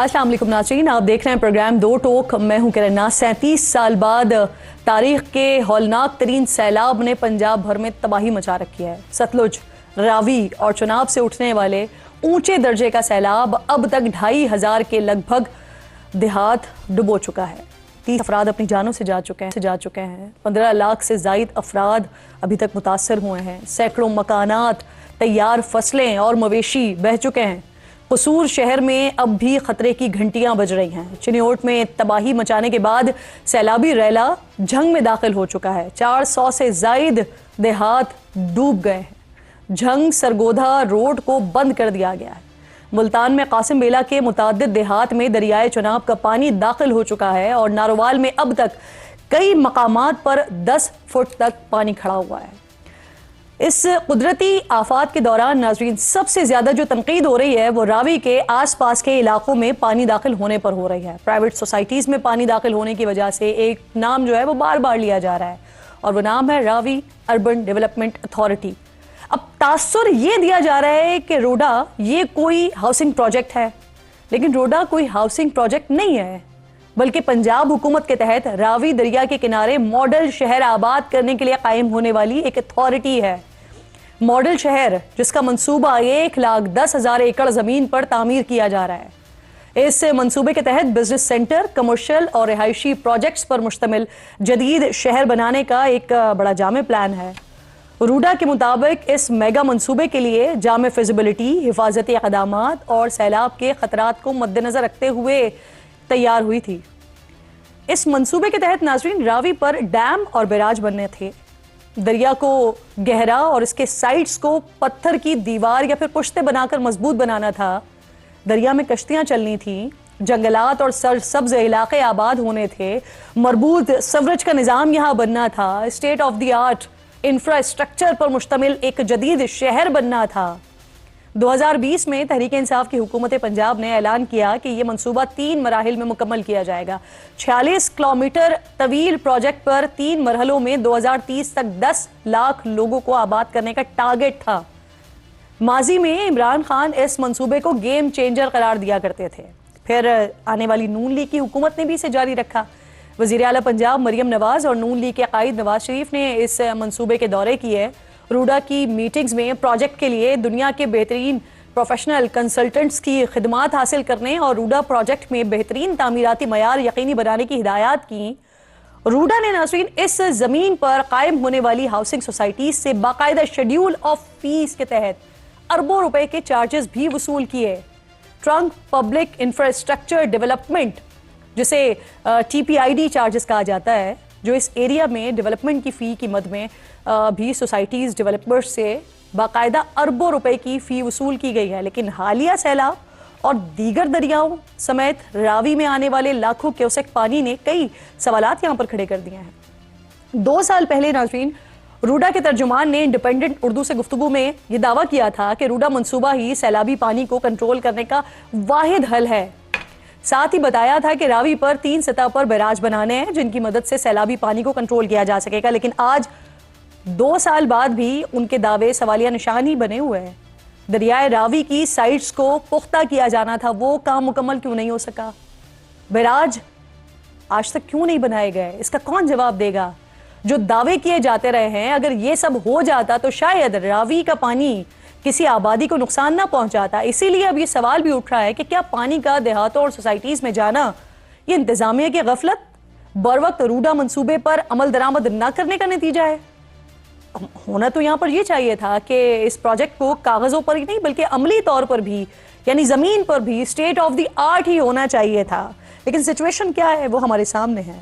अस्सलाम वालेकुम नाज़रीन, आप देख रहे हैं प्रोग्राम दो टोक। मैं हूं किरण नाज़। 37 साल बाद तारीख के हौलनाक तरीन सैलाब ने पंजाब भर में तबाही मचा रखी है। सतलुज, रावी और चुनाब से उठने वाले ऊंचे दर्जे का सैलाब अब तक 2500 के लगभग देहात डुबो चुका है। 30 अफराद अपनी जानों से जा चुके हैं। 15 लाख से जायद अफराद अभी तक मुतासर हुए हैं। सैकड़ों मकानात, तैयार फसलें और मवेशी बह चुके हैं। कसूर शहर में अब भी खतरे की घंटियां बज रही हैं। चिन्योट में तबाही मचाने के बाद सैलाबी रैला झंग में दाखिल हो चुका है। 400 से जायद देहात डूब गए हैं। झंग सरगोधा रोड को बंद कर दिया गया है। मुल्तान में कासिम बेला के मुताद्दिद देहात में दरियाए चुनाब का पानी दाखिल हो चुका है और नारोवाल में अब तक कई मकामात पर 10 फुट तक पानी खड़ा हुआ है। इस कुदरती आफात के दौरान नाज़रीन सबसे ज्यादा जो तनकीद हो रही है वो रावी के आसपास के इलाकों में पानी दाखिल होने पर हो रही है। प्राइवेट सोसाइटीज में पानी दाखिल होने की वजह से एक नाम जो है वो बार बार लिया जा रहा है और वो नाम है रावी अर्बन डेवलपमेंट अथॉरिटी। अब तासुर ये दिया जा रहा है कि रोडा ये कोई हाउसिंग प्रोजेक्ट है, लेकिन रोडा कोई हाउसिंग प्रोजेक्ट नहीं है, बल्कि पंजाब हुकूमत के तहत रावी दरिया के किनारे मॉडल शहर आबाद करने के लिए कायम होने वाली एक अथॉरिटी है। मॉडल शहर जिसका मंसूबा 1,10,000 एकड़ जमीन पर तामीर किया जा रहा है। इस मंसूबे के तहत बिजनेस सेंटर, कमर्शियल और रिहायशी प्रोजेक्ट्स पर मुश्तमिल जदीद शहर बनाने का एक बड़ा जामे प्लान है। रूडा के मुताबिक इस मेगा मंसूबे के लिए जामे फिजिबिलिटी, हिफाजती इक़दामात और सैलाब के खतरात को मद्देनजर रखते हुए तैयार हुई थी। इस मंसूबे के तहत नाज़रीन रावी पर डैम और बैराज बनने थे। दरिया को गहरा और इसके साइड्स को पत्थर की दीवार या फिर पुश्ते बनाकर मजबूत बनाना था। दरिया में कश्तियां चलनी थी। जंगलात और सरसब्ज इलाके आबाद होने थे। मरबूत सवरज का निज़ाम यहाँ बनना था। State of the art infrastructure पर मुश्तमिल एक जदीद शहर बनना था। 2020 में तहरीक इंसाफ की हुकूमत पंजाब ने ऐलान किया कि यह मंसूबा 3 मराहिल में मुकम्मल किया जाएगा। 46 किलोमीटर तवील प्रोजेक्ट पर 3 मरहलों में 2030 तक 10 लाख लोगों को आबाद करने का टारगेट था। माजी में इमरान खान इस मंसूबे को गेम चेंजर करार दिया करते थे। फिर आने वाली नून लीग की हुकूमत ने भी इसे जारी रखा। वज़ीर आला पंजाब मरियम नवाज और नून लीग के कायद नवाज शरीफ ने इस मंसूबे के दौरे किए। रूडा की मीटिंग्स में प्रोजेक्ट के लिए दुनिया के बेहतरीन प्रोफेशनल कंसल्टेंट्स की खिदमात हासिल करने और रूडा प्रोजेक्ट में बेहतरीन तामीराती मयार यकीनी बनाने की हिदायत की। रूडा ने नाज़रीन इस ज़मीन पर कायम होने वाली हाउसिंग सोसाइटीज से बाकायदा शेड्यूल ऑफ फीस के तहत अरबों रुपए के चार्जेस भी वसूल किए। ट्रंक पब्लिक इंफ्रास्ट्रक्चर डेवलपमेंट, जिसे TPID चार्जेस कहा जाता है, जो इस एरिया में डेवलपमेंट की फ़ी की मद में भी सोसाइटीज़ डेवलपर्स से बाकायदा अरबों रुपए की फ़ी वसूल की गई है। लेकिन हालिया सैलाब और दीगर दरियाओं समेत रावी में आने वाले लाखों क्यूसेक पानी ने कई सवालात यहाँ पर खड़े कर दिए हैं। 2 साल पहले नाज़रीन रूडा के तर्जुमान ने इंडिपेंडेंट उर्दू से गुफ्तगू में ये दावा किया था कि रूडा मंसूबा ही सैलाबी पानी को कंट्रोल करने का वाहिद हल है। साथ ही बताया था कि रावी पर 3 सतह पर बैराज बनाने हैं जिनकी मदद से सैलाबी पानी को कंट्रोल किया जा सकेगा। लेकिन आज 2 साल बाद भी उनके दावे सवालिया निशान ही बने हुए हैं। दरियाए रावी की साइड्स को पुख्ता किया जाना था, वो काम मुकम्मल क्यों नहीं हो सका? बैराज आज तक क्यों नहीं बनाए गए? इसका कौन जवाब देगा? जो दावे किए जाते रहे हैं, अगर ये सब हो जाता तो शायद रावी का पानी किसी आबादी को नुकसान ना पहुंचाता। इसीलिए अब ये सवाल भी उठ रहा है कि क्या पानी का देहातों और सोसाइटीज में जाना ये इंतजामिया की गफलत, बर वक्त रूडा मंसूबे पर अमल दरामद न करने का नतीजा है? होना तो यहाँ पर ये चाहिए था कि इस प्रोजेक्ट को कागजों पर ही नहीं बल्कि अमली तौर पर भी, यानी जमीन पर भी स्टेट ऑफ द आर्ट ही होना चाहिए था। लेकिन सिचुएशन क्या है वो हमारे सामने है।